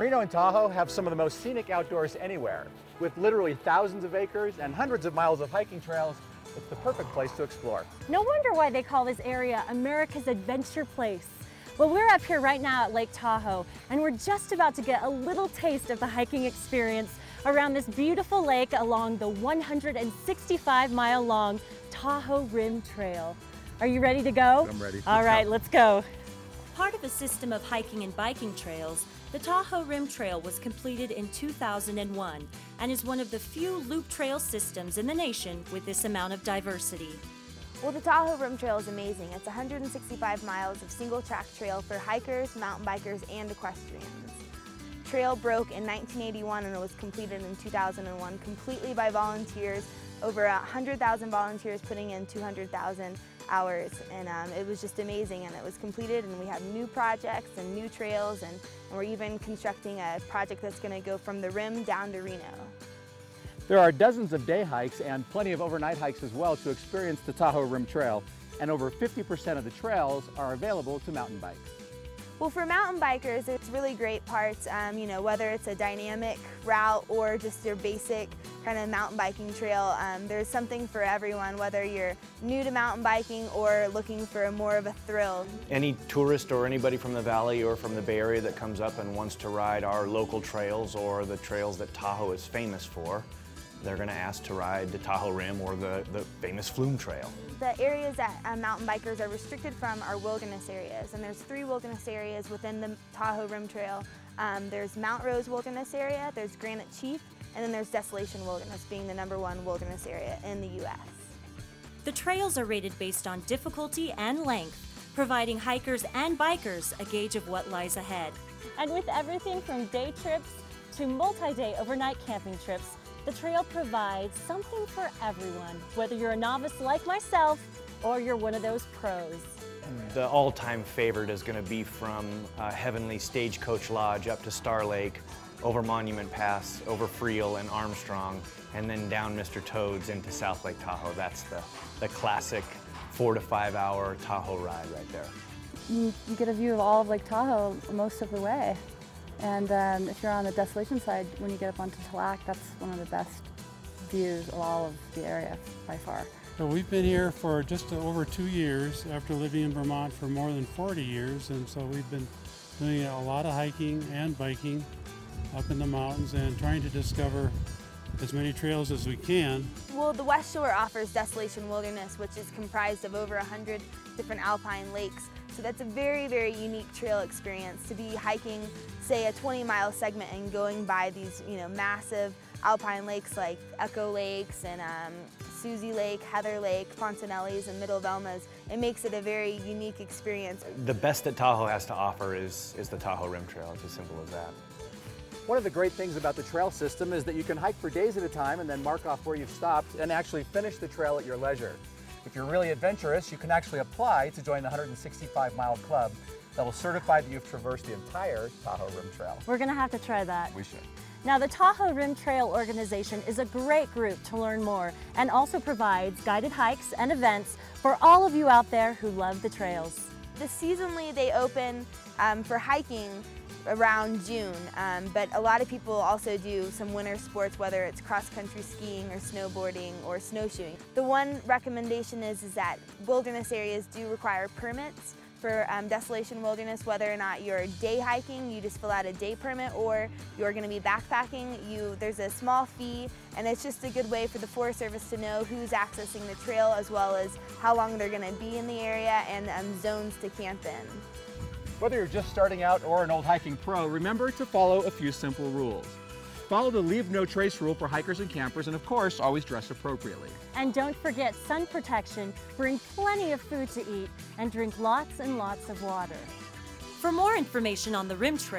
Reno and Tahoe have some of the most scenic outdoors anywhere. With literally thousands of acres and hundreds of miles of hiking trails, it's the perfect place to explore. No wonder why they call this area America's adventure place. Well, we're up here right now at Lake Tahoe, and we're just about to get a little taste of the hiking experience around this beautiful lake along the 165-mile-long Tahoe Rim Trail. Are you ready to go? I'm ready. All right, let's go. Part of a system of hiking and biking trails, the Tahoe Rim Trail was completed in 2001 and is one of the few loop trail systems in the nation with this amount of diversity. Well, the Tahoe Rim Trail is amazing. It's 165 miles of single-track trail for hikers, mountain bikers, and equestrians. Trail broke in 1981 and it was completed in 2001 completely by volunteers, over 100,000 volunteers putting in 200,000 hours, and it was just amazing, and it was completed, and we have new projects and new trails, and we're even constructing a project that's going to go from the Rim down to Reno. There are dozens of day hikes and plenty of overnight hikes as well to experience the Tahoe Rim Trail, and over 50% of the trails are available to mountain bikes. Well, for mountain bikers, it's really great parts, you know, whether it's a dynamic route or just your basic kind of mountain biking trail. There's something for everyone, whether you're new to mountain biking or looking for more of a thrill. Any tourist or anybody from the valley or from the Bay Area that comes up and wants to ride our local trails or the trails that Tahoe is famous for, they're going to ask to ride the Tahoe Rim or the famous Flume Trail. The areas that mountain bikers are restricted from are wilderness areas, and there's 3 wilderness areas within the Tahoe Rim Trail. There's Mount Rose Wilderness Area, there's Granite Chief, and then there's Desolation Wilderness, being the #1 wilderness area in the U.S. The trails are rated based on difficulty and length, providing hikers and bikers a gauge of what lies ahead. And with everything from day trips to multi-day overnight camping trips, the trail provides something for everyone, whether you're a novice like myself or you're one of those pros. The all-time favorite is going to be from Heavenly Stagecoach Lodge up to Star Lake, over Monument Pass, over Freel and Armstrong, and then down Mr. Toad's into South Lake Tahoe. That's the classic 4 to 5 hour Tahoe ride right there. You get a view of all of Lake Tahoe most of the way. And if you're on the Desolation side, when you get up onto Tallac, that's one of the best views of all of the area by far. So we've been here for just over 2 years after living in Vermont for more than 40 years, and so we've been doing a lot of hiking and biking up in the mountains and trying to discover as many trails as we can. Well, the West Shore offers Desolation Wilderness, which is comprised of over 100 different alpine lakes. So that's a very, very unique trail experience to be hiking, say, a 20-mile segment and going by these, you know, massive alpine lakes like Echo Lakes and Susie Lake, Heather Lake, Fontanellis, and Middle Velmas. It makes it a very unique experience. The best that Tahoe has to offer is the Tahoe Rim Trail. It's as simple as that. One of the great things about the trail system is that you can hike for days at a time and then mark off where you've stopped and actually finish the trail at your leisure. If you're really adventurous, you can actually apply to join the 165-mile club that will certify that you've traversed the entire Tahoe Rim Trail. We're gonna have to try that. We should. Now, the Tahoe Rim Trail organization is a great group to learn more and also provides guided hikes and events for all of you out there who love the trails. Seasonally, they open for hiking around June, but a lot of people also do some winter sports, whether it's cross-country skiing or snowboarding or snowshoeing. The one recommendation is that wilderness areas do require permits. For Desolation Wilderness, whether or not you're day hiking, you just fill out a day permit, or you're going to be backpacking, there's a small fee, and it's just a good way for the Forest Service to know who's accessing the trail as well as how long they're going to be in the area and zones to camp in. Whether you're just starting out or an old hiking pro, remember to follow a few simple rules. Follow the leave no trace rule for hikers and campers, and of course, always dress appropriately. And don't forget sun protection, bring plenty of food to eat, and drink lots and lots of water. For more information on the Rim Trail,